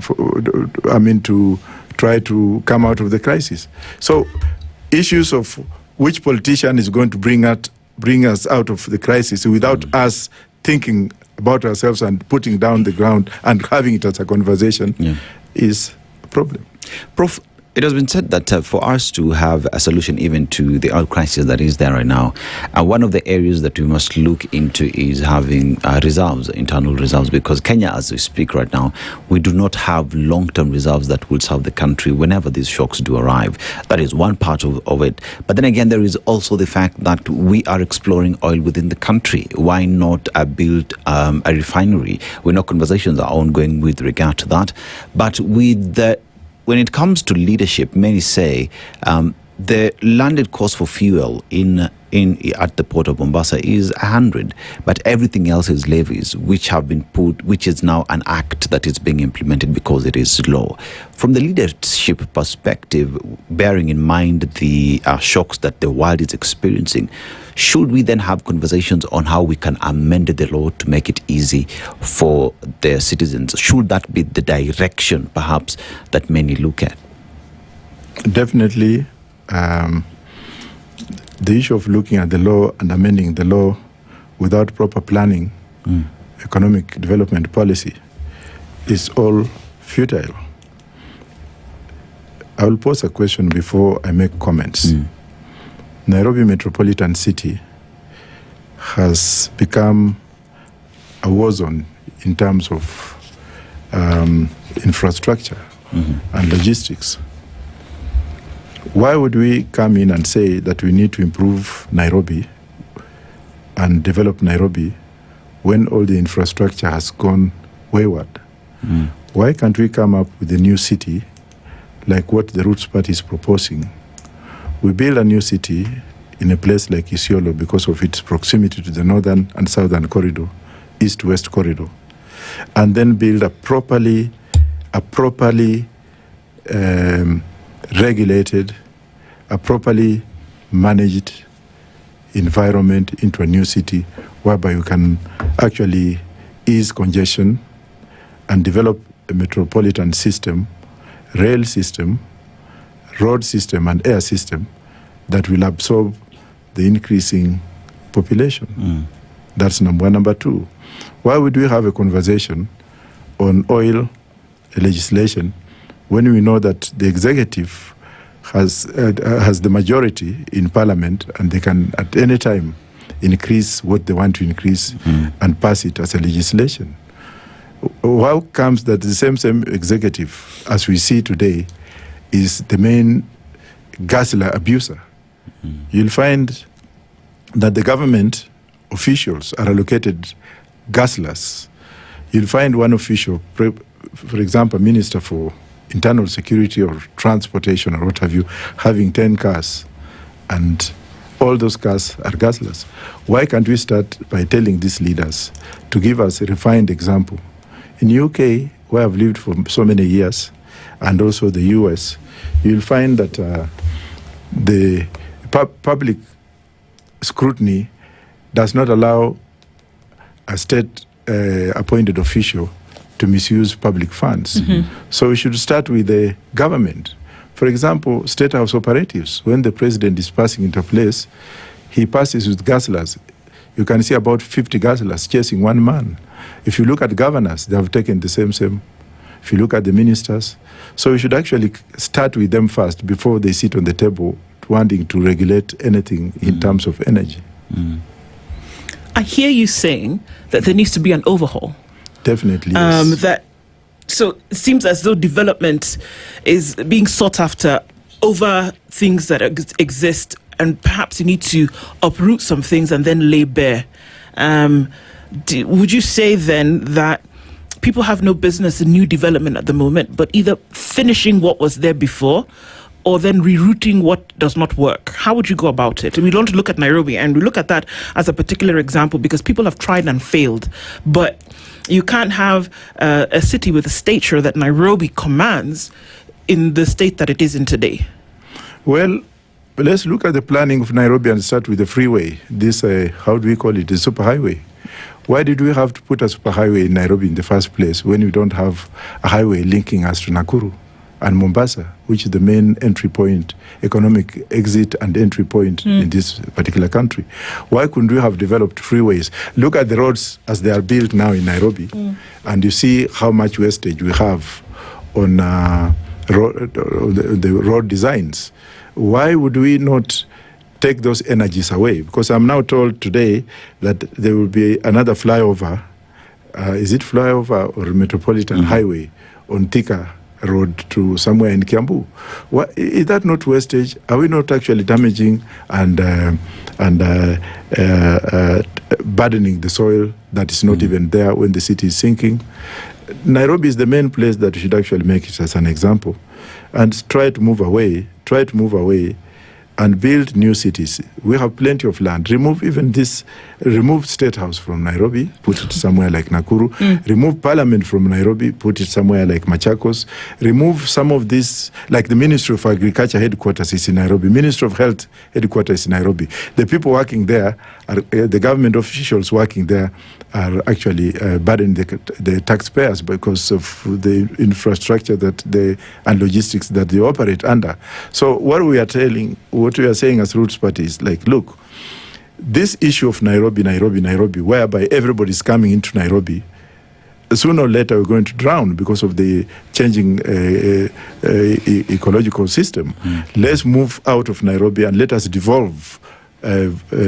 to try to come out of the crisis. So issues of which politician is going to bring us out of the crisis without us thinking about ourselves and putting down the ground and having it as a conversation is a problem. Prof, it has been said that for us to have a solution even to the oil crisis that is there right now, one of the areas that we must look into is having reserves, internal reserves, because Kenya, as we speak right now, we do not have long-term reserves that will serve the country whenever these shocks do arrive. That is one part of it. But then again, there is also the fact that we are exploring oil within the country. Why not build a refinery? We know conversations are ongoing with regard to that. But when it comes to leadership, many say the landed cost for fuel at the port of Mombasa is 100, but everything else is levies, which is now an act that is being implemented because it is law. From the leadership perspective, bearing in mind the shocks that the world is experiencing, should we then have conversations on how we can amend the law to make it easy for the citizens? Should that be the direction, perhaps, that many look at? Definitely. The issue of looking at the law and amending the law without proper planning, economic development policy, is all futile. I will pose a question before I make comments. Nairobi Metropolitan City has become a war zone in terms of infrastructure and logistics. Why would we come in and say that we need to improve Nairobi and develop Nairobi when all the infrastructure has gone wayward? Why can't we come up with a new city like what the Roots Party is proposing? We build a new city in a place like Isiolo because of its proximity to the northern and southern corridor, east-west corridor, and then build a properly regulated, a properly managed environment into a new city whereby you can actually ease congestion and develop a metropolitan system, rail system, road system and air system that will absorb the increasing population. That's number one. Number two, why would we have a conversation on oil legislation when we know that the executive has the majority in parliament and they can at any time increase what they want to increase and pass it as a legislation? How comes that the same executive as we see today is the main guzzler abuser? You'll find that the government officials are allocated guzzlers. You'll find one official, for example, Minister for Internal Security or Transportation or what have you, having 10 cars, and all those cars are guzzlers. Why can't we start by telling these leaders to give us a refined example? In UK, where I've lived for so many years, and also the US, you'll find that the public scrutiny does not allow a state appointed official to misuse public funds. So we should start with the government. For example, state house operatives, when the president is passing into place, he passes with guzzlers. You can see about 50 guzzlers chasing one man. If you look at governors, they have taken the same. If you look at the ministers. So we should actually start with them first before they sit on the table wanting to regulate anything in terms of energy. I hear you saying that there needs to be an overhaul. Definitely, yes. So it seems as though development is being sought after over things that exist, and perhaps you need to uproot some things and then lay bare. Would you say then that people have no business in new development at the moment, but either finishing what was there before or then rerouting what does not work? How would you go about it? And we don't look at Nairobi, and we look at that as a particular example because people have tried and failed. But you can't have a city with a stature that Nairobi commands in the state that it is in today. Well, let's look at the planning of Nairobi and start with the freeway. This, how do we call it, the superhighway. Why did we have to put a superhighway in Nairobi in the first place when we don't have a highway linking us to Nakuru and Mombasa, which is the main entry point, economic exit and entry point in this particular country? Why couldn't we have developed freeways? Look at the roads as they are built now in Nairobi, and you see how much wastage we have on the road designs. Why would we not take those energies away? Because I'm now told today that there will be another flyover. Is it flyover or Metropolitan highway on Thika Road to somewhere in Kiambu? Is that not wastage? Are we not actually damaging and burdening the soil that is not even there when the city is sinking? Nairobi is the main place that we should actually make it as an example and try to move away and build new cities. We have plenty of land. Remove State House from Nairobi, put it somewhere like Nakuru. Remove Parliament from Nairobi, put it somewhere like Machakos. Remove some of this, like the Ministry of Agriculture headquarters is in Nairobi. Ministry of Health headquarters is in Nairobi. The people working there, the government officials working there, are actually burdening the taxpayers because of the infrastructure and logistics that they operate under. So what we are saying as Roots Party is like, look, this issue of Nairobi, whereby everybody is coming into Nairobi, sooner or later we're going to drown because of the changing ecological system. Let's move out of Nairobi and let us devolve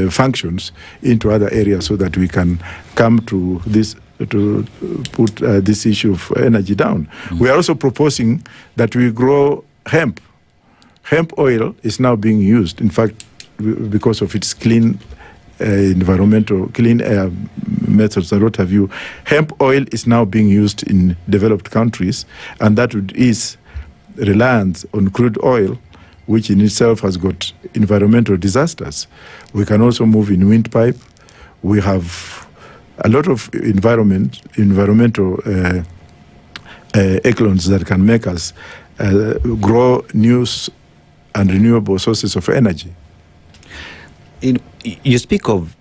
functions into other areas so that we can come to this, to put this issue of energy down. We are also proposing that we grow hemp. Hemp oil is now being used, in fact, because of its clean clean air methods and what have you. Hemp oil is now being used in developed countries, and that would ease reliance on crude oil, which in itself has got environmental disasters. We can also move in windpipe. We have a lot of environmental echelons that can make us grow new and renewable sources of energy. You speak of